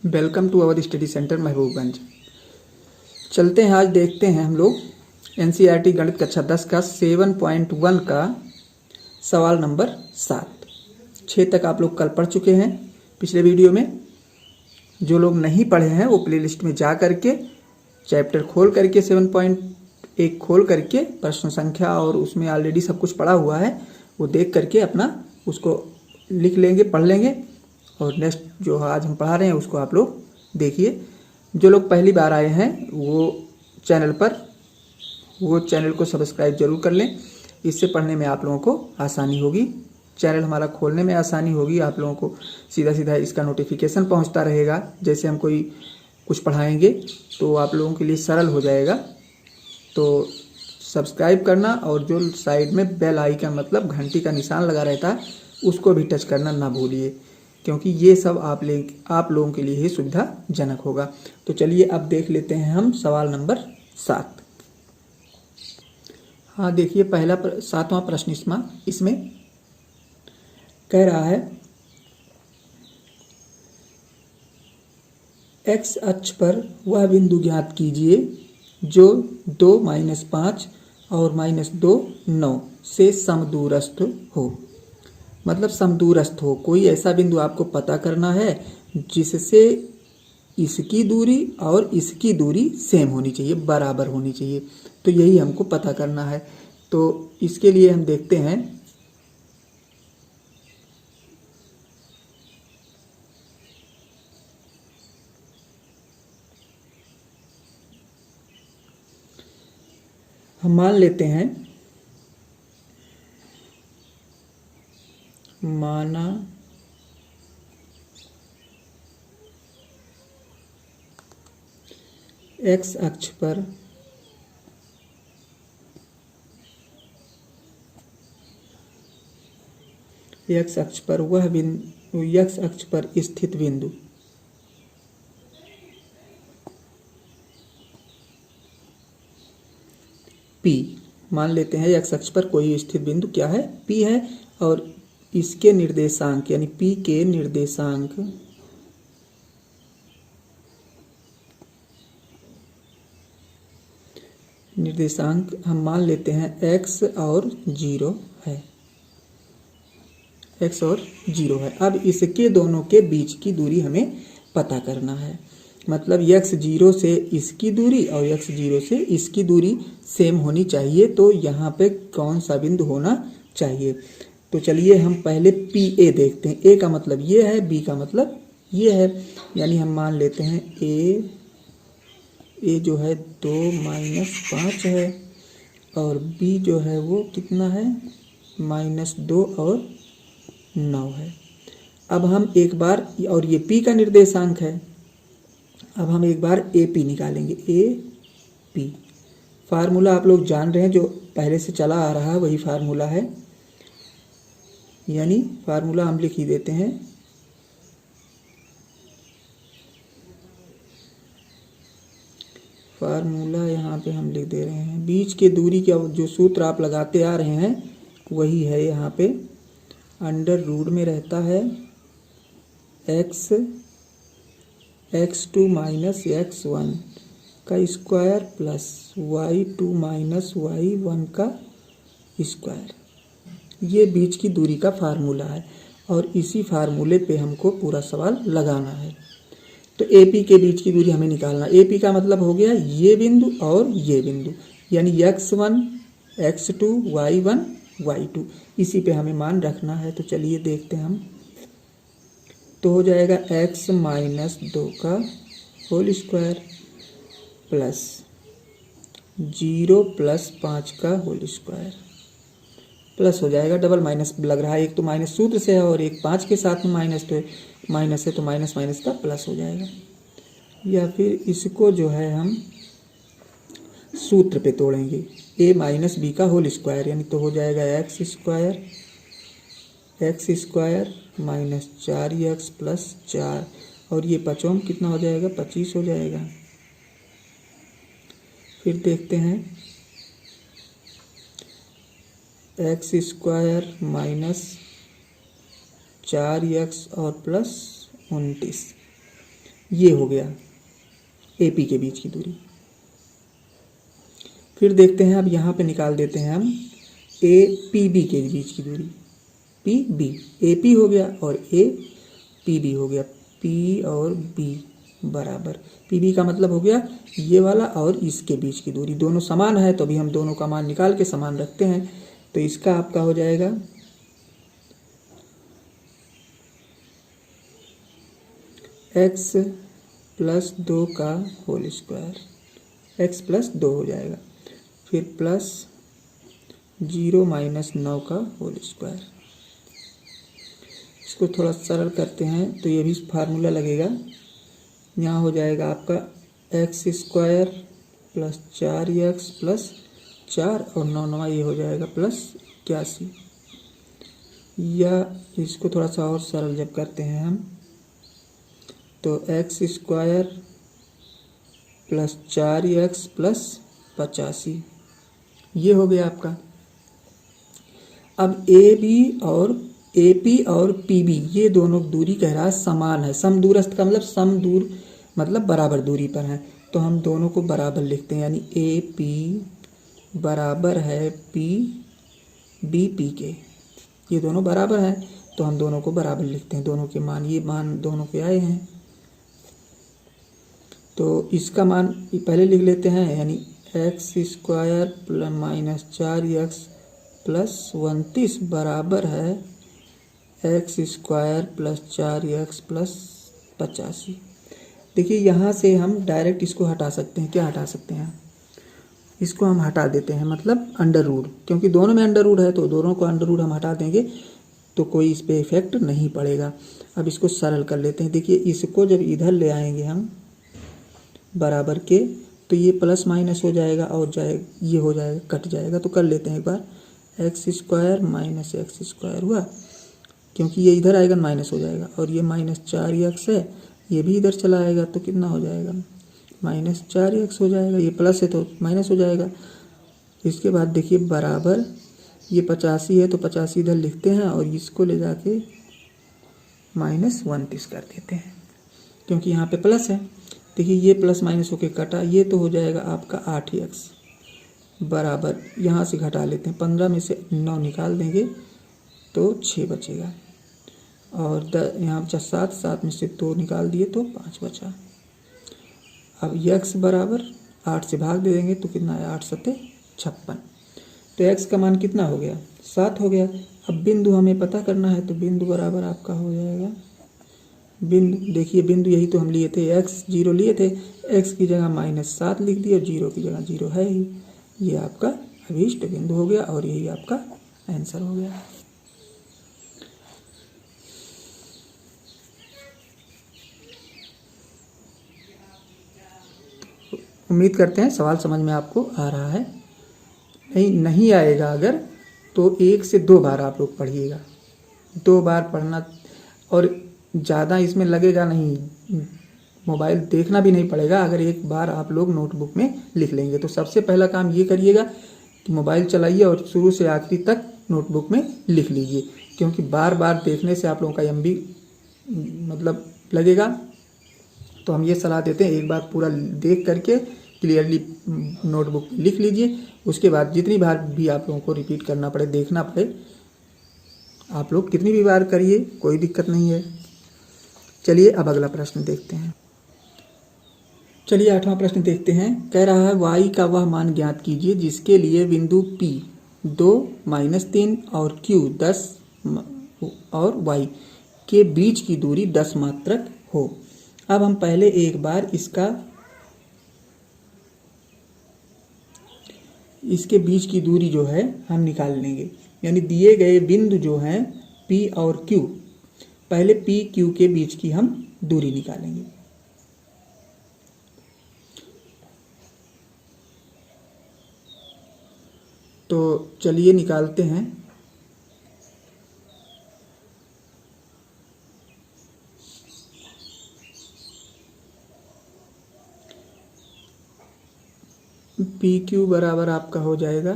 Welcome to our study centre Mahbubganj. चलते हैं, आज देखते हैं हम लोग एनसीईआरटी गणित कक्षा 10 का 7.1 का सवाल नंबर 7। 6 तक आप लोग कल पढ़ चुके हैं पिछले वीडियो में। जो लोग नहीं पढ़े हैं वो प्लेलिस्ट में जा करके चैप्टर खोल करके 7.1 खोल करके प्रश्न संख्या और उसमें ऑलरेडी सब कुछ पढ़ा हुआ है, वो देख करके अपना उसको लिख लेंगे, पढ़ लेंगे। और नेक्स्ट जो आज हम पढ़ा रहे हैं उसको आप लोग देखिए। जो लोग पहली बार आए हैं वो चैनल को सब्सक्राइब जरूर कर लें। इससे पढ़ने में आप लोगों को आसानी होगी, चैनल हमारा खोलने में आसानी होगी। आप लोगों को सीधा सीधा इसका नोटिफिकेशन पहुंचता रहेगा। जैसे हम कोई कुछ पढ़ाएंगे तो आप लोगों के लिए सरल हो जाएगा। तो सब्सक्राइब करना और जो साइड में बेल आइकन मतलब घंटी का निशान लगा रहता है उसको भी टच करना ना भूलिए, क्योंकि ये सब आप लोगों के लिए ही सुविधाजनक होगा। तो चलिए अब देख लेते हैं हम सवाल नंबर 7। हाँ देखिए, पहला 7वां प्रश्न इसमें कह रहा है x अक्ष पर वह बिंदु ज्ञात कीजिए जो 2 - 5 और -2 9 से समदूरस्थ हो। मतलब समदूरस्थ हो, कोई ऐसा बिंदु आपको पता करना है जिससे इसकी दूरी और इसकी दूरी सेम होनी चाहिए, बराबर होनी चाहिए। तो यही हमको पता करना है। तो इसके लिए हम देखते हैं हम मान लेते हैं, माना x अक्ष पर x अक्ष पर स्थित बिंदु P। मान लेते हैं x अक्ष पर कोई स्थित बिंदु क्या है, P है। और इसके निर्देशांक यानी P के निर्देशांक हम मान लेते हैं x और 0 है। x और 0 है। अब इसके दोनों के बीच की दूरी हमें पता करना है। मतलब x0 से इसकी दूरी और x0 से इसकी दूरी सेम होनी चाहिए। तो यहाँ पे कौन सा बिंदु होना चाहिए? तो चलिए हम पहले PA देखते हैं। A का मतलब ये है, B का मतलब ये है। यानी हम मान लेते हैं A जो है 2 - 5 है और B जो है वो कितना है, -2 और 9 है। अब हम एक बार, और ये P का निर्देशांक है, अब हम एक बार AP निकालेंगे। AP फार्मूला आप लोग जान रहे हैं, जो पहले से चला आ रहा है वही फार्मूला है। यानी फार्मूला हम लिख ही देते हैं। फार्मूला यहाँ पे हम लिख दे रहे हैं। बीच के दूरी का जो सूत्र आप लगाते आ रहे हैं वही है। यहाँ पे अंडर रूट में रहता है x2 - x1 का स्क्वायर प्लस y2 - y1 का स्क्वायर। ये बीच की दूरी का फार्मूला है और इसी फार्मूले पे हमको पूरा सवाल लगाना है। तो AP के बीच की दूरी हमें निकालना। AP का मतलब हो गया ये बिंदु और ये बिंदु, यानी x1 x2 y1 y2। इसी पे हमें मान रखना है। तो चलिए देखते हैं हम। तो हो जाएगा x - 2 का होल स्क्वायर प्लस 0 + 5 का होल स्क्वायर प्लस हो जाएगा, डबल माइनस लग रहा है। एक तो माइनस सूत्र से है और एक 5 के साथ में माइनस, तो माइनस है तो माइनस माइनस का प्लस हो जाएगा। या फिर इसको जो है हम सूत्र पे तोड़ेंगे, A - B का होल स्क्वायर, यानी तो हो जाएगा x स्क्वायर -4x + 4 और ये 5 कितना हो जाएगा, 25 हो जाएगा। फिर देखते हैं x स्क्वायर -4x और +29, ये हो गया AP के बीच की दूरी। फिर देखते हैं, अब यहाँ पे निकाल देते हैं हम APB के बीच की दूरी। PB, AP हो गया और APB हो गया। P और B बराबर, PB का मतलब हो गया ये वाला और इसके बीच की दूरी, दोनों समान है तो अभी हम दोनों का मान निकाल के समान रखते हैं। तो इसका आपका हो जाएगा x प्लस 2 का होल स्क्वायर, x प्लस 2 हो जाएगा, फिर प्लस 0 माइनस 9 का होल स्क्वायर। इसको थोड़ा सरल करते हैं तो ये भी फार्मूला लगेगा, यहाँ हो जाएगा आपका x square plus 4x plus 4 और 9 ये हो जाएगा प्लस 81। या इसको थोड़ा सा और सरल जब करते हैं हम तो x square plus 4x plus 85 ये हो गया आपका। अब AP और PB ये दोनों दूरी कह रहा है समान है, समदूरस्थ का मतलब समदूर मतलब बराबर दूरी पर है, तो हम दोनों को बराबर लिखते हैं, यानी AP बराबर है PBP के, ये दोनों बराबर हैं तो हम दोनों को बराबर लिखते हैं, दोनों के मान, ये मान दोनों के आए हैं तो इसका मान पहले लिख लेते हैं, यानी x square plus minus 4x plus 29 बराबर है x square plus 4x plus 85। देखिए यहाँ से हम डायरेक्ट इसको हटा सकते हैं, क्या हटा सकते हैं, इसको हम हटा देते हैं, मतलब अंडर रूट, क्योंकि दोनों में अंडर रूट है तो दोनों को अंडर रूट हम हटा देंगे तो कोई इस पर इफेक्ट नहीं पड़ेगा। अब इसको सरल कर लेते हैं। देखिए इसको जब इधर ले आएंगे हम बराबर के तो ये प्लस माइनस हो जाएगा और ये हो जाएगा, कट जाएगा, तो कर लेते हैं एक बार, x square minus x square हुआ, क्योंकि ये इधर आएगा माइनस हो जाएगा, और ये माइनस 4x है, ये भी इधर चला आएगा तो कितना हो जाएगा, माइनस 4x हो जाएगा, ये प्लस है तो माइनस हो जाएगा। इसके बाद देखिए बराबर ये 85 है तो 85 इधर लिखते हैं और इसको ले जाके माइनस 29 कर देते हैं, क्योंकि यहाँ पे प्लस है। देखिए ये प्लस माइनस होके कटा, ये तो हो जाएगा आपका 8x बराबर, यहाँ से घटा लेते हैं, 15 में से 9 निकाल देंगे तो 6 बचेगा, और यहाँ बचा 7, 7 में से 2 निकाल दिए तो 5 बचा। अब x बराबर 8 से भाग दे देंगे तो कितना है, 8 सत्ते 56, तो x का मान कितना हो गया, 7 हो गया। अब बिंदु हमें पता करना है तो बिंदु बराबर आपका हो जाएगा, बिंदु देखिए बिंदु यही तो हम लिए थे, x 0 लिए थे, x की जगह -7 लिख दिए और 0 की जगह 0 है ही, ये आपका अभीष्ट बिंदु हो गया और यही आपका आंसर हो गया। उम्मीद करते हैं सवाल समझ में आपको आ रहा है। नहीं आएगा अगर तो 1 से 2 बार आप लोग पढ़िएगा, 2 बार पढ़ना, और ज़्यादा इसमें लगेगा नहीं, मोबाइल देखना भी नहीं पड़ेगा। अगर एक बार आप लोग नोटबुक में लिख लेंगे तो सबसे पहला काम ये करिएगा कि मोबाइल चलाइए और शुरू से आखिरी तक नोटबुक में लिख लीजिए, क्योंकि बार बार देखने से आप लोगों का MB मतलब लगेगा। तो हम ये सलाह देते हैं एक बार पूरा देख करके क्लियरली नोटबुक लिख लीजिए, उसके बाद जितनी बार भी आप लोगों को रिपीट करना पड़े, देखना पड़े, आप लोग कितनी भी बार करिए, कोई दिक्कत नहीं है। चलिए अब अगला प्रश्न देखते हैं। चलिए 8वां प्रश्न देखते हैं। कह रहा है y का वह मान ज्ञात कीजिए जिसके लिए बिंदु P 2, -3 और Q 10 और y के बीच की दूरी 10 मात्रक हो। अब हम पहले एक बार इसके बीच की दूरी जो है हम निकाल लेंगे, यानी दिए गए बिंदु जो हैं P और Q, पहले P Q के बीच की हम दूरी निकालेंगे। तो चलिए निकालते हैं। PQ बराबर आपका हो जाएगा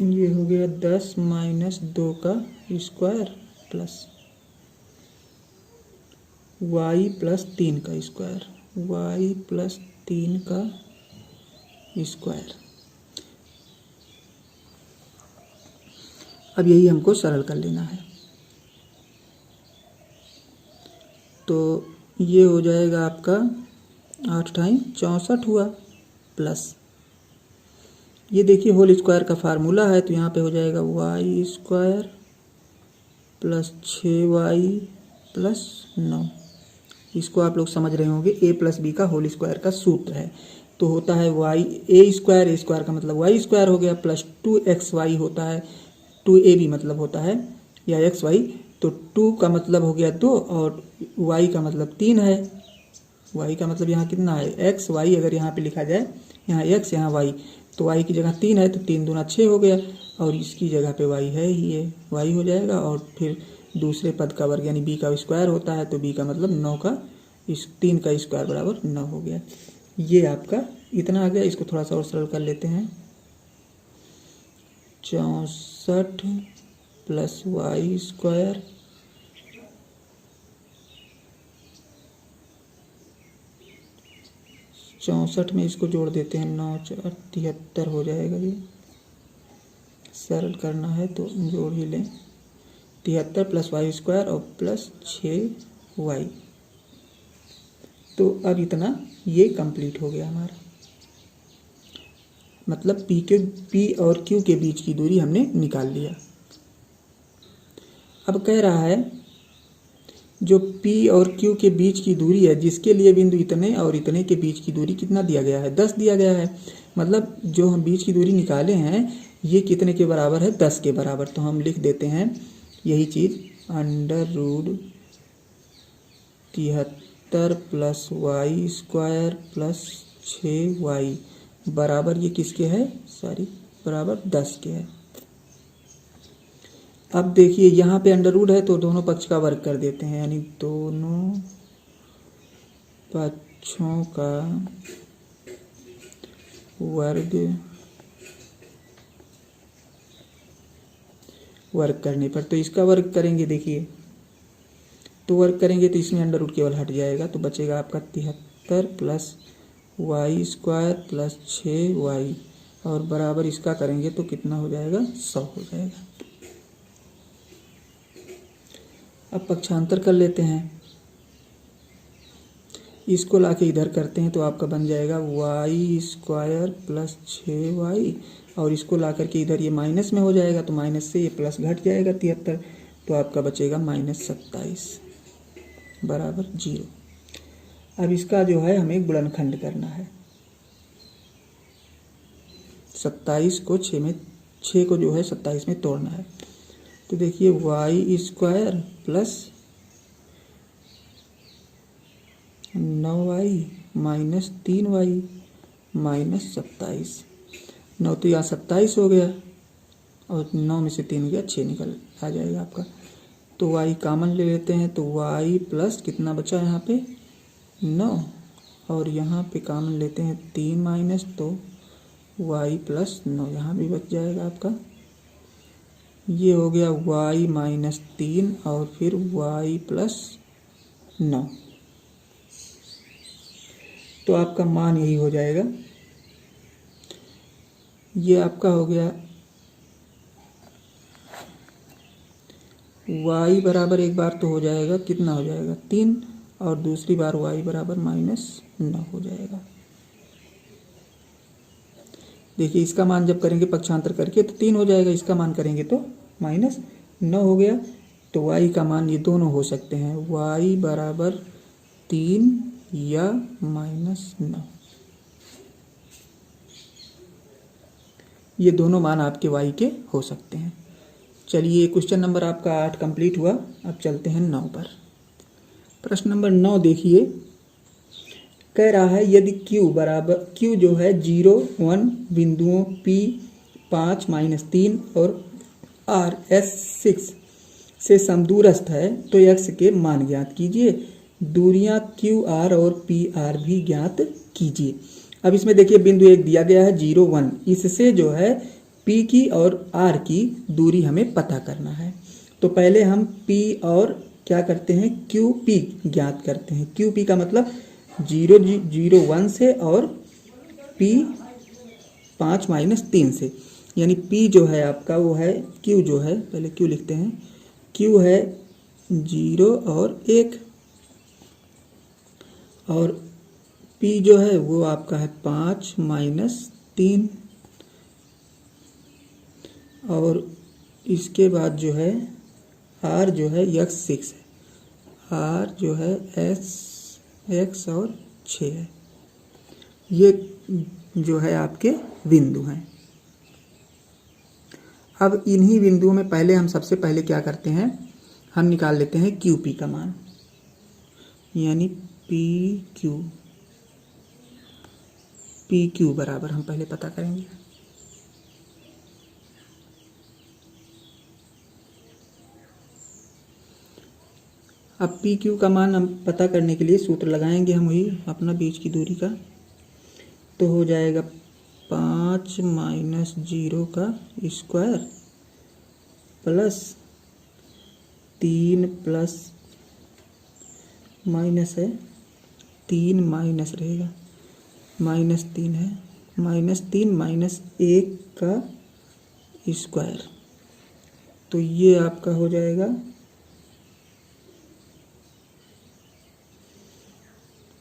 ये हो गया 10 माइनस 2 का स्क्वायर प्लस y प्लस 3 का स्क्वायर, y प्लस 3 का स्क्वायर। अब यही हमको सरल कर लेना है। तो ये हो जाएगा आपका 8 टाइम 64 हुआ, प्लस ये देखिए होल स्क्वायर का फार्मूला है, तो यहाँ पे हो जाएगा y square plus 6y plus 9। इसको आप लोग समझ रहे होंगे, a प्लस बी का होल स्क्वायर का सूत्र है। तो होता है y a स्क्वायर का मतलब y स्क्वायर हो गया, प्लस 2xy होता है, 2ab मतलब होता है या xy, तो 2 का मतलब हो गया 2 और y का मतलब 3 है। y का मतलब यहाँ कितना है x, y अगर यहाँ पे लिखा जाए, यहाँ x यहाँ y, तो y की जगह 3 है, तो 3 दूना 6 हो गया, और इसकी जगह पे y है ही, ये y हो जाएगा। और फिर दूसरे पद का वर्ग यानी b का स्क्वायर होता है, तो b का मतलब 9 का 3 का स्क्वायर बराबर 9 हो गया। ये आपका इतना आ गया। इसको थोड़ा सा और सरल कर लेते हैं। 64 प्लस y स्क्वायर चौंसठ में इसको जोड़ देते हैं, 9 4 73 हो जाएगा। ये सरल करना है तो जोड़ ही लें, 73 प्लस y स्क्वायर और प्लस 6y। तो अब इतना ये कंप्लीट हो गया हमारा, मतलब P और Q के बीच की दूरी हमने निकाल लिया। अब कह रहा है जो P और Q के बीच की दूरी है, जिसके लिए बिंदु इतने और इतने के बीच की दूरी कितना दिया गया है, 10 दिया गया है। मतलब जो हम बीच की दूरी निकाले हैं ये कितने के बराबर है, 10 के बराबर। तो हम लिख देते हैं यही चीज़, √73 plus y square plus 6y बराबर ये किसके है, बराबर 10 के है। अब देखिए यहाँ पे अंडर रूट है, तो दोनों पक्ष का वर्ग कर देते हैं, यानी दोनों पक्षों का वर्ग करने पर, तो इसका वर्ग करेंगे, देखिए तो वर्ग करेंगे तो इसमें अंडर रूट केवल हट जाएगा, तो बचेगा आपका 73 plus y square plus 6y, और बराबर इसका करेंगे तो कितना हो जाएगा, 100 हो जाएगा। अब पक्षांतर कर लेते हैं, इसको लाके इधर करते हैं तो आपका बन जाएगा y स्क्वायर प्लस 6y, और इसको ला करके इधर ये माइनस में हो जाएगा, तो माइनस से ये प्लस घट जाएगा 73, तो आपका बचेगा -27 बराबर 0। अब इसका जो है हमें गुणनखंड करना है, 27 को 6 को जो है 27 में तोड़ना है। तो देखिए y square plus 9y minus 3y minus 27, 9 तो यहाँ 27 हो गया, और 9 में से 3 गया 6 निकल आ जाएगा आपका। तो y कॉमन ले लेते हैं, तो y प्लस कितना बचा यहाँ पे 9, और यहाँ पे कॉमन लेते हैं 3 माइनस, तो y प्लस 9 यहाँ भी बच जाएगा आपका। ये हो गया y माइनस 3 और फिर y प्लस 9, तो आपका मान यही हो जाएगा। ये आपका हो गया y बराबर एक बार तो हो जाएगा, कितना हो जाएगा 3, और दूसरी बार y बराबर -9 हो जाएगा। देखिए इसका मान जब करेंगे पक्षांतर करके तो 3 हो जाएगा, इसका मान करेंगे तो -9 हो गया। तो y का मान ये दोनों हो सकते हैं, y बराबर 3 या -9, ये दोनों मान आपके y के हो सकते हैं। चलिए क्वेश्चन नंबर आपका 8 कंप्लीट हुआ। अब चलते हैं 9 पर। प्रश्न नंबर 9 देखिए, कह रहा है यदि q जो है 0 1 बिंदुओं P 5 -3 और R S 6 से समदूरस्थ है तो x के मान ज्ञात कीजिए। दूरियां QR और PR भी ज्ञात कीजिए। अब इसमें देखिए बिंदु एक दिया गया है 0 1, इससे जो है P की और R की दूरी हमें पता करना है। तो पहले हम P और क्या करते हैं, QP ज्ञात करते हैं। QP का मतलब 0 से और P 5 - 3 से, यानी P जो है आपका वो है Q जो है, पहले Q लिखते हैं, Q है 0 और 1 और P जो है वो आपका है 5 - 3 और इसके बाद जो है R जो है x6 है, R जो है x और 6 है। ये जो है आपके बिंदु हैं। अब इन्हीं बिंदुओं में पहले हम सबसे पहले क्या करते हैं, हम निकाल लेते हैं QP का मान, यानी PQ बराबर हम पहले पता करेंगे। अब PQ का मान हम पता करने के लिए सूत्र लगाएंगे हम वही अपना बीच की दूरी का, तो हो जाएगा 5 - 0 का स्क्वायर प्लस 3 प्लस माइनस है 3 माइनस रहेगा -3 है -3 - 1 का स्क्वायर, तो ये आपका हो जाएगा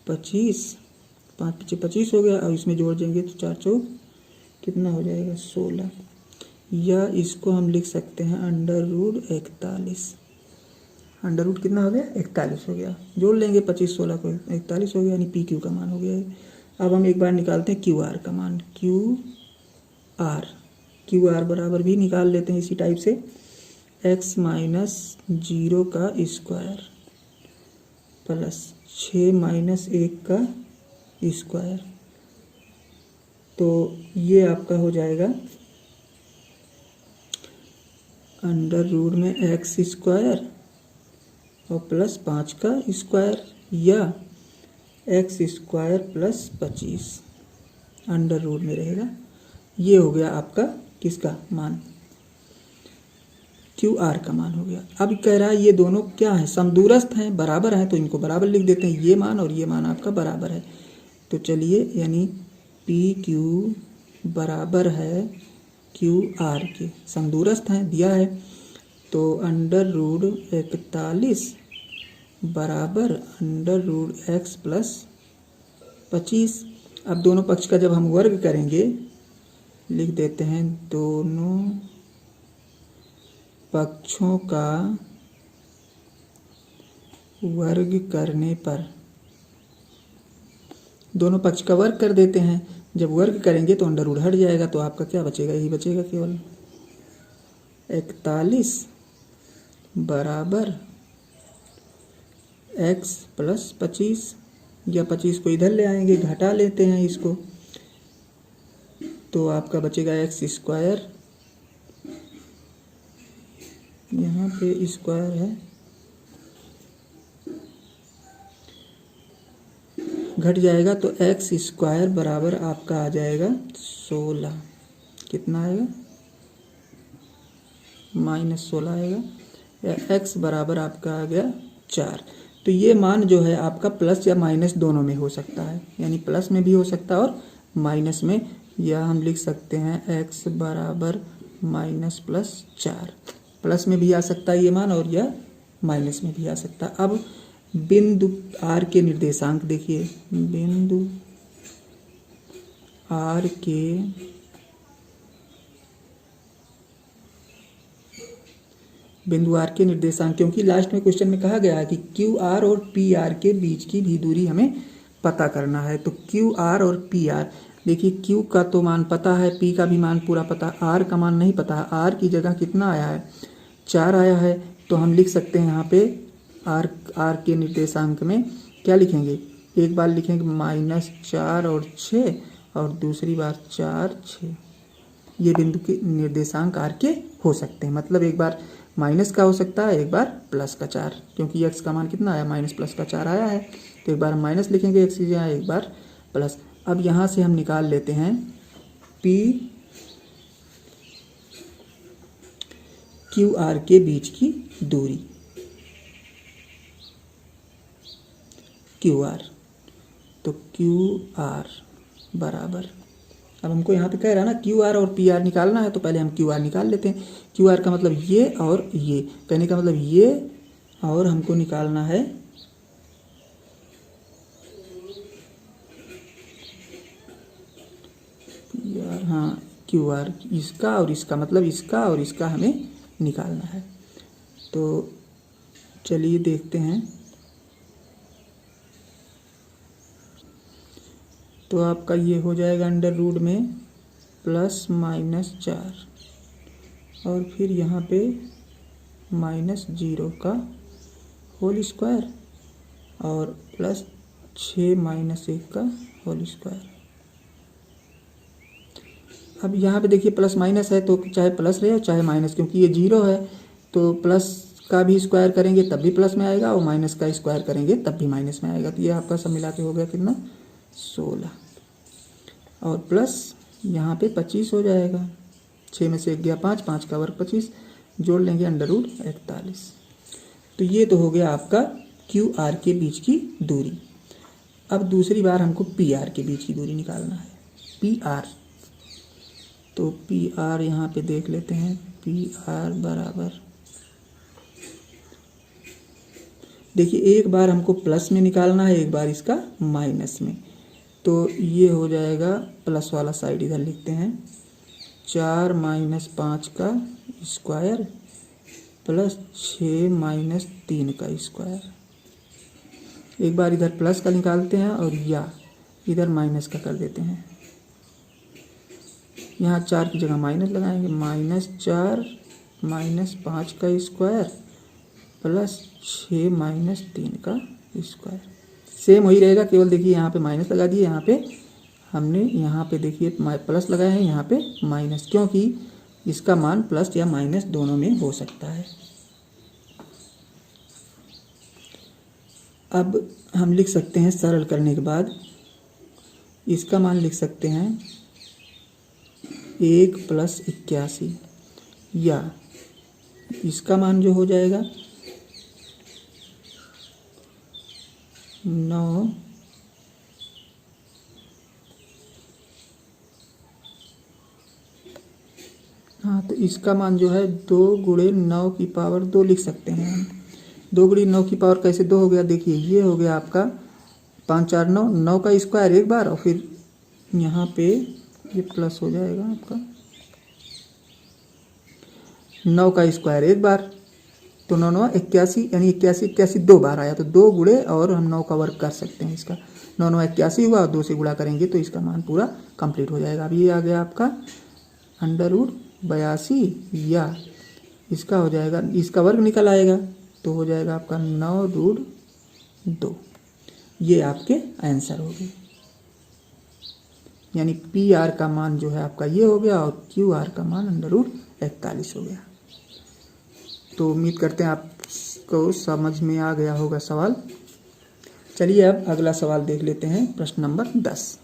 25, 5 × 5 = 25 हो गया। अब इसमें जोड़ देंगे तो 4 × 4 कितना हो जाएगा 16, या इसको हम लिख सकते हैं √41। √ कितना हो गया 41 हो गया, जोड़ लेंगे 25 16 को 41 हो गया, यानी PQ का मान हो गया है। अब हम एक बार निकालते हैं QR का मान, QR बराबर भी निकाल लेते हैं इसी टाइप से, x - 0 का स्क्वायर प्लस 6 - 1 का स्क्वायर, तो ये आपका हो जाएगा √ में x² और प्लस 5 का स्क्वायर, या x² प्लस 25 √ में रहेगा। ये हो गया आपका किसका मान, QR का मान हो गया। अब कह रहा है ये दोनों क्या है, समदूरस्थ हैं, बराबर हैं, तो इनको बराबर लिख देते हैं, ये मान और ये मान आपका बराबर है। तो चलिए, यानी PQ बराबर है QR के, समदूरस्थ हैं दिया है, तो √41 बराबर √x प्लस 25। अब दोनों पक्ष का जब हम वर्ग करेंगे, लिख देते हैं दोनों पक्षों का वर्ग करने पर, दोनों पक्ष का वर्ग कर देते हैं। जब वर्ग करेंगे तो √ हट जाएगा, तो आपका क्या बचेगा, यही बचेगा केवल 41 बराबर x प्लस 25, या 25 को इधर ले आएंगे, घटा लेते हैं इसको, तो आपका बचेगा x², यहाँ पे स्क्वायर है, घट जाएगा, तो x² बराबर आपका आ जाएगा 16, कितना आएगा -16 आएगा, या x बराबर आपका आ गया 4। तो ये मान जो है आपका प्लस या माइनस दोनों में हो सकता है, यानी प्लस में भी हो सकता है और माइनस में, या हम लिख सकते हैं x बराबर -+4, प्लस में भी आ सकता है ये मान और या माइनस में भी आ सकता है। अब बिंदु R के निर्देशांक देखिए, बिंदु R के निर्देशांक, क्योंकि लास्ट में क्वेश्चन में कहा गया है कि QR और PR के बीच की भी दूरी हमें पता करना है। तो QR और PR, देखिए Q का तो मान पता है, P का भी मान पूरा पता, R का मान नहीं पता है। R की जगह कितना आया है 4 आया है, तो हम लिख सकते हैं यहाँ पे R के निर्देशांक में क्या लिखेंगे, एक बार लिखेंगे -4 और 6 और दूसरी बार 4 6, ये बिंदु के निर्देशांक R के हो सकते हैं। मतलब एक बार माइनस का हो सकता है, एक बार प्लस का 4, क्योंकि x का मान कितना आया -+4 आया है, तो एक बार हम माइनस लिखेंगे x की जगह, एक बार प्लस। अब यहाँ से हम निकाल लेते हैं क्यू आर के बीच की दूरी क्यू आर। तो क्यू आर बराबर, अब हमको यहाँ पे कह रहा है ना क्यू आर और पी आर निकालना है, तो पहले हम क्यू आर निकाल लेते हैं। क्यू आर का मतलब ये और ये, कहने का मतलब ये, और हमको निकालना है हाँ क्यू आर, इसका और इसका, मतलब इसका और इसका हमें निकालना है। तो चलिए देखते हैं। तो आपका ये हो जाएगा अंडर रूट में +-4 और फिर यहाँ पे -0 का होल स्क्वायर और +6-1 का होल स्क्वायर। अब यहाँ पे देखिए प्लस माइनस है, तो चाहे प्लस रहे चाहे माइनस, क्योंकि ये 0 है तो प्लस का भी स्क्वायर करेंगे तब भी प्लस में आएगा और माइनस का स्क्वायर करेंगे तब भी माइनस में आएगा। तो ये आपका सब मिला के हो गया कितना 16 और प्लस यहाँ पे 25 हो जाएगा। 6 में से 1 गया 5, 5 का वर्ग 25, जोड़ लेंगे अंडर रूट 41। तो ये तो हो गया आपका क्यू आर के बीच की दूरी। अब दूसरी बार हमको पी आर के बीच की दूरी निकालना है। पी आर, तो पी आर यहाँ पे देख लेते हैं। पी आर बराबर, देखिए एक बार हमको प्लस में निकालना है, एक बार इसका माइनस में। तो ये हो जाएगा, प्लस वाला साइड इधर लिखते हैं, 4 - 5 का स्क्वायर प्लस 6 - 3 का स्क्वायर। एक बार इधर प्लस का निकालते हैं और या इधर माइनस का कर देते हैं। यहाँ 4 की जगह माइनस लगाएंगे, -4 - 5 का स्क्वायर प्लस 6 - 3 का स्क्वायर। सेम वही रहेगा, केवल देखिए यहाँ पे माइनस लगा दिए, यहाँ पे हमने यहाँ पे देखिए प्लस लगाए हैं, यहाँ पे माइनस, क्योंकि इसका मान प्लस या माइनस दोनों में हो सकता है। अब हम लिख सकते हैं, सरल करने के बाद इसका मान लिख सकते हैं 1 + 81, या इसका मान जो हो जाएगा 9 हाँ, तो इसका मान जो है 2 × 9 की पावर 2 लिख सकते हैं हम। 2 × 9 की पावर कैसे 2 हो गया, देखिए ये हो गया आपका 5 4 9, 9 का स्क्वायर एक बार और फिर यहाँ पे ये प्लस हो जाएगा आपका 9 का स्क्वायर एक बार, तो 9 9 81, यानी 81 81 दो बार आया, तो 2 गुणे और हम 9 का वर्ग कर सकते हैं। इसका 9 9 81 हुआ और 2 से गुणा करेंगे तो इसका मान पूरा कंप्लीट हो जाएगा। अब ये आ गया आपका अंडर रूट 82, या इसका हो जाएगा, इसका वर्ग निकल आएगा तो हो जाएगा आपका 9√2। ये आपके आंसर हो गए, यानी पी आर का मान जो है आपका ये हो गया और क्यू आर का मान अंडर रूट 41 हो गया। तो उम्मीद करते हैं आपको समझ में आ गया होगा सवाल। चलिए अब अगला सवाल देख लेते हैं, प्रश्न नंबर 10।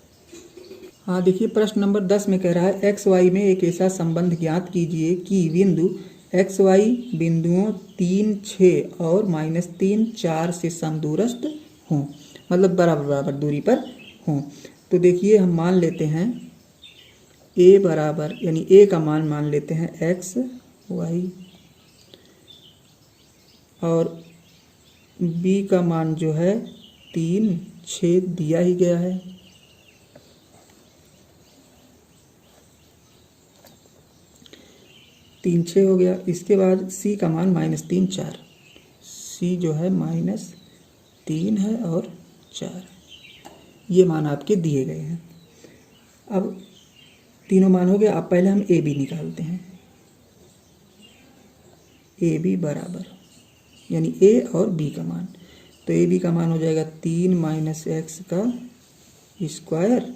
हाँ देखिए, प्रश्न नंबर 10 में कह रहा है एक्स वाई में एक ऐसा संबंध ज्ञात कीजिए कि बिंदु एक्स वाई बिंदुओं 3 6 और -3 4 से समदूरस्थ हों, मतलब बराबर बराबर दूरी पर हों। तो देखिए हम मान लेते हैं ए बराबर, यानी ए का मान लेते हैं एक्स वाई और बी का मान जो है 3 6 दिया ही गया है। तीन 6 हो गया। इसके बाद सी का मान -3 4, सी जो है -3 है और 4, ये मान आपके दिए गए हैं। अब तीनों मान हो गया। अब पहले हम ए बी निकालते हैं। ए बी बराबर, यानी ए और बी का मान, तो ए बी का मान हो जाएगा 3 - x का स्क्वायर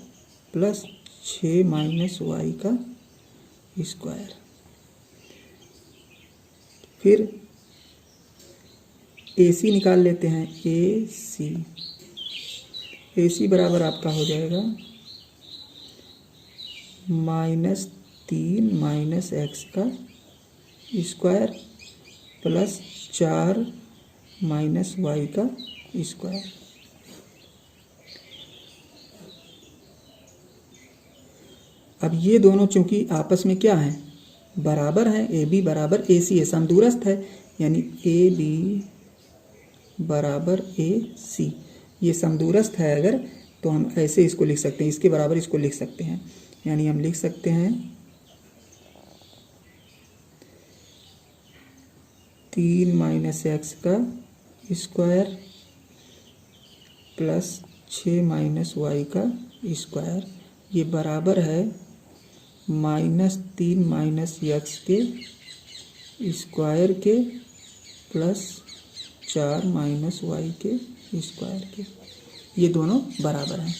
प्लस 6 - y का स्क्वायर। फिर ए सी निकाल लेते हैं। ए सी बराबर आपका हो जाएगा -3 - x का स्क्वायर प्लस 4 माइनस वाई का स्क्वायर। अब ये दोनों चूंकि आपस में क्या हैं, बराबर हैं, ए बी बराबर ए सी है, समदूरस्थ है, यानी ए बी बराबर ए सी, ये समदूरस्थ है अगर, तो हम ऐसे इसको लिख सकते हैं, इसके बराबर इसको लिख सकते हैं, यानी हम लिख सकते हैं 3 माइनस एक्स का स्क्वायर प्लस 6 माइनस वाई का स्क्वायर, ये बराबर है -3 माइनस एक्स के स्क्वायर के प्लस 4 माइनस वाई के स्क्वायर के, ये दोनों बराबर हैं।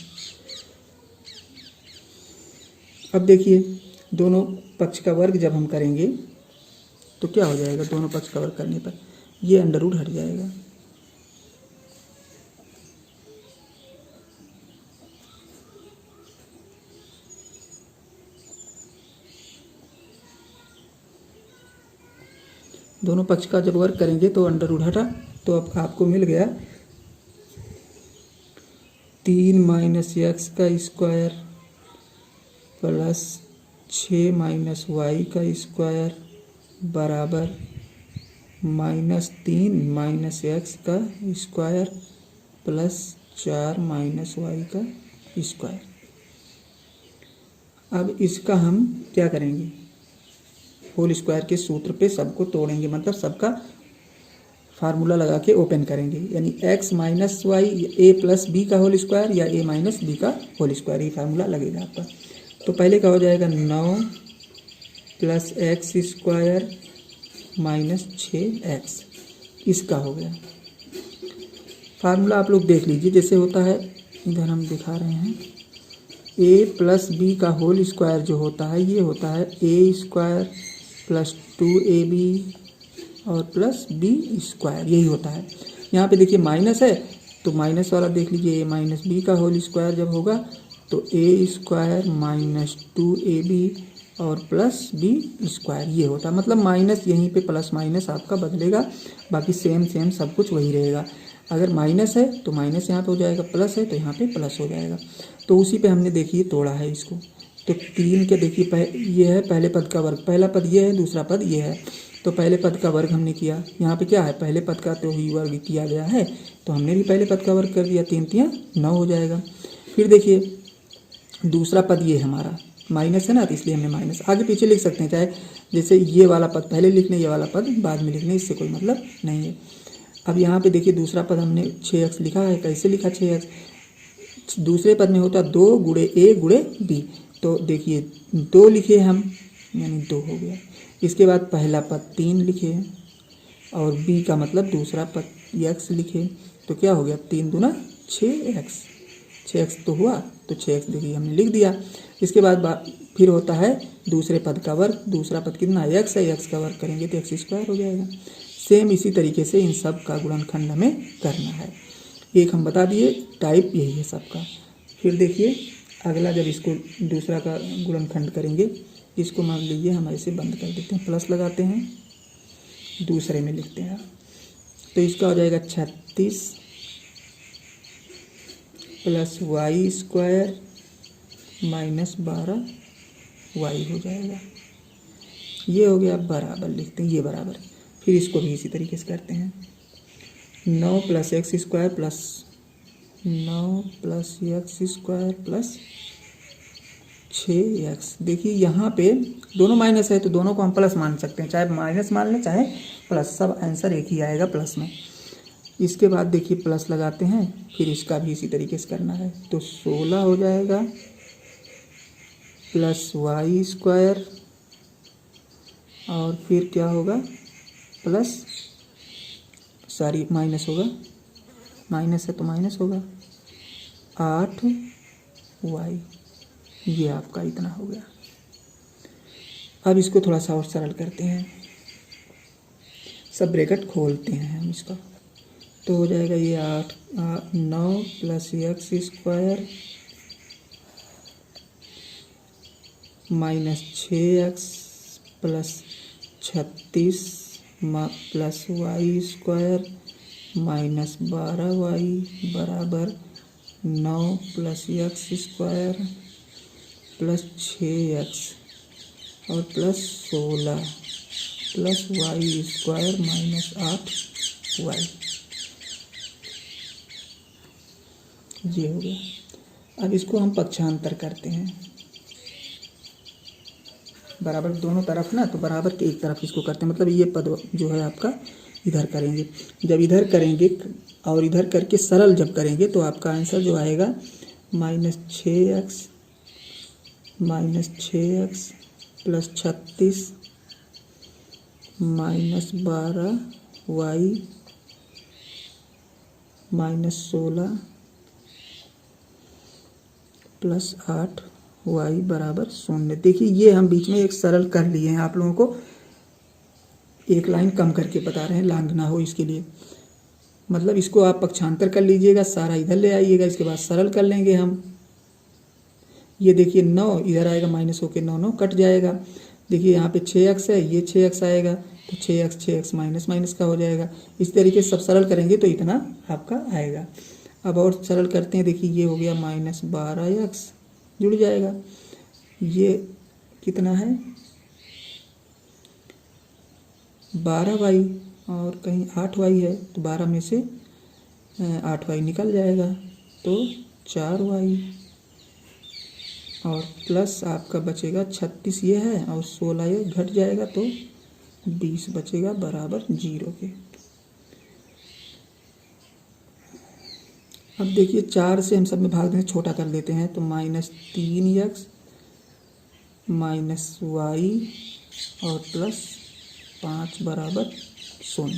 अब देखिए दोनों पक्ष का वर्ग जब हम करेंगे तो क्या हो जाएगा, दोनों पक्ष का वर्ग करने पर ये अंडर रूट हट जाएगा। दोनों पक्ष का जब वर्ग करेंगे तो अंडर रूट हटा, तो अब आपको मिल गया 3 माइनस एक्स का स्क्वायर प्लस 6 माइनस वाई का स्क्वायर बराबर -3 माइनस एक्स का स्क्वायर प्लस 4 माइनस वाई का स्क्वायर। अब इसका हम क्या करेंगे, होल स्क्वायर के सूत्र पे सबको तोड़ेंगे, मतलब सबका फार्मूला लगा के ओपन करेंगे, यानी x माइनस वाई ए प्लस बी का होल स्क्वायर या a माइनस बी का होल स्क्वायर, ये फार्मूला लगेगा आपका। तो पहले का हो जाएगा 9 plus X square minus 6x, इसका हो गया फार्मूला। आप लोग देख लीजिए, जैसे होता है, इधर हम दिखा रहे हैं, a प्लस बी का होल स्क्वायर जो होता है ये होता है a स्क्वायर प्लस 2ab और प्लस बी स्क्वायर, यही होता है। यहाँ पे देखिए माइनस है तो माइनस वाला देख लीजिए, a माइनस बी का होल स्क्वायर जब होगा तो a स्क्वायर माइनस 2ab और प्लस बी स्क्वायर, ये होता है। मतलब माइनस यहीं पे प्लस माइनस आपका बदलेगा, बाकी सेम सेम सब कुछ वही रहेगा। अगर माइनस है तो माइनस यहाँ पे हो जाएगा, प्लस है तो यहाँ पे प्लस हो जाएगा। तो उसी पे हमने देखिए तोड़ा है इसको, तो 3 के देखिए ये है पहले पद का वर्ग, पहला पद ये है, दूसरा पद ये है, तो पहले पद का वर्ग हमने किया। यहाँ पे क्या है, पहले पद का तो ही वर्ग किया गया है, तो हमने भी पहले पद का वर्ग कर दिया, 3 3 9 हो जाएगा। फिर देखिए दूसरा पद ये हमारा माइनस है ना, तो इसलिए हमने माइनस आगे पीछे लिख सकते हैं, चाहे जैसे ये वाला पद पहले लिखने, ये वाला पद बाद में लिखने, इससे कोई मतलब नहीं है। अब यहाँ पे देखिए दूसरा पद हमने 6x लिखा है, कैसे लिखा 6x, दूसरे पद में होता 2 गुणे a गुणे b, तो देखिए 2 लिखे हम, यानी 2 हो गया। इसके बाद पहला पद 3 लिखे और b का मतलब दूसरा पद x लिखे, तो क्या हो गया 3 दूना 6x, 6x तो हुआ, तो 6x देखिए हमने लिख दिया। इसके बाद फिर होता है दूसरे पद का वर्ग, दूसरा पद कितना x है, x का वर्ग करेंगे तो x स्क्वायर हो जाएगा। सेम इसी तरीके से इन सब का गुणनखंड हमें करना है, एक हम बता दिए, टाइप यही है सबका। फिर देखिए अगला जब इसको दूसरा का गुणनखंड करेंगे, इसको मान लीजिए हम ऐसे बंद कर देते हैं, प्लस लगाते हैं, दूसरे में लिखते हैं, तो इसका हो जाएगा 36 plus Y square minus 12 Y हो जाएगा, ये हो गया बराबर, लिखते हैं ये बराबर। फिर इसको भी इसी तरीके से करते हैं, 9 plus X square plus 9 plus X square plus 6x। देखिए यहाँ पे दोनों माइनस है तो दोनों को हम प्लस मान सकते हैं, चाहे माइनस मान लें चाहे प्लस, सब आंसर एक ही आएगा प्लस में। इसके बाद देखिए प्लस लगाते हैं, फिर इसका भी इसी तरीके से करना है, तो 16 हो जाएगा प्लस वाई स्क्वायर और फिर क्या होगा प्लस, सॉरी माइनस होगा, माइनस है तो माइनस होगा 8y, ये आपका इतना हो गया। अब इसको थोड़ा सा और सरल करते हैं, सब ब्रैकेट खोलते हैं हम इसका, तो हो जाएगा ये 9 plus X square minus 6x plus 36 plus Y square minus 12y बराबर 9 plus X square plus 6x और plus 16 plus Y square minus 8y। ये हो गया। अब इसको हम पक्षांतर करते हैं, बराबर दोनों तरफ ना, तो बराबर के एक तरफ इसको करते हैं, मतलब ये पद जो है आपका इधर करेंगे। जब इधर करेंगे और इधर करके सरल जब करेंगे तो आपका आंसर जो आएगा minus 6x plus 36 minus 12y minus 16 plus 8y बराबर 0। देखिए ये हम बीच में एक सरल कर लिए हैं, आप लोगों को एक लाइन कम करके बता रहे हैं, लांग ना हो इसके लिए। मतलब इसको आप पक्षांतर कर लीजिएगा, सारा इधर ले आइएगा, इसके बाद सरल कर लेंगे हम। ये देखिए 9 इधर आएगा, माइनस होके 9 कट जाएगा। देखिए यहाँ पे 6x है, ये 6x आएगा, तो 6x माइनस माइनस का हो जाएगा। इस तरीके से सब सरल करेंगे तो इतना आपका आएगा। अब और सरल करते हैं, देखिए ये हो गया माइनस 12x जुड़ जाएगा, ये कितना है 12y और कहीं 8y है, तो 12 में से 8y निकल जाएगा तो 4y और प्लस आपका बचेगा 36 ये है और 16 ये घट जाएगा तो 20 बचेगा बराबर 0 के। अब देखिए 4 से हम सब में भाग दें, छोटा कर लेते हैं, तो माइनस 3x माइनस वाई और प्लस 5 बराबर 0।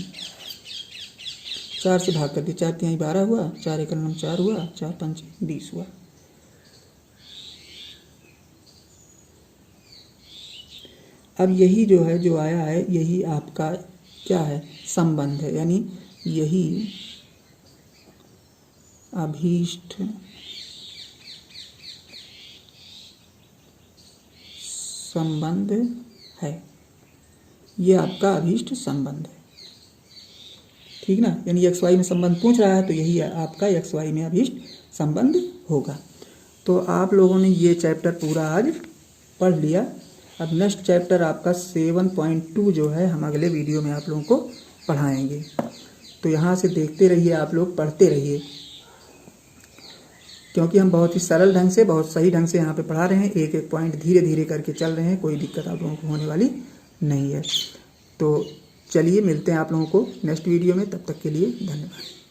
4 से भाग कर दिए, 4 3 12 हुआ, 4 1 9 4 हुआ, 4 5 20 हुआ। अब यही जो है जो आया है यही आपका क्या है संबंध है, यानी यही अभीष्ट संबंध है, ये आपका अभीष्ट संबंध है, ठीक ना। यानी एक्स वाई में संबंध पूछ रहा है तो यही आपका एक्स वाई में अभीष्ट संबंध होगा। तो आप लोगों ने ये चैप्टर पूरा आज पढ़ लिया। अब नेक्स्ट चैप्टर आपका 7.2 जो है हम अगले वीडियो में आप लोगों को पढ़ाएंगे। तो यहाँ से देखते रहिए, आप लोग पढ़ते रहिए, क्योंकि हम बहुत ही सरल ढंग से, बहुत सही ढंग से यहाँ पे पढ़ा रहे हैं। एक एक पॉइंट धीरे धीरे करके चल रहे हैं, कोई दिक्कत आप लोगों को होने वाली नहीं है। तो चलिए मिलते हैं आप लोगों को नेक्स्ट वीडियो में, तब तक के लिए धन्यवाद।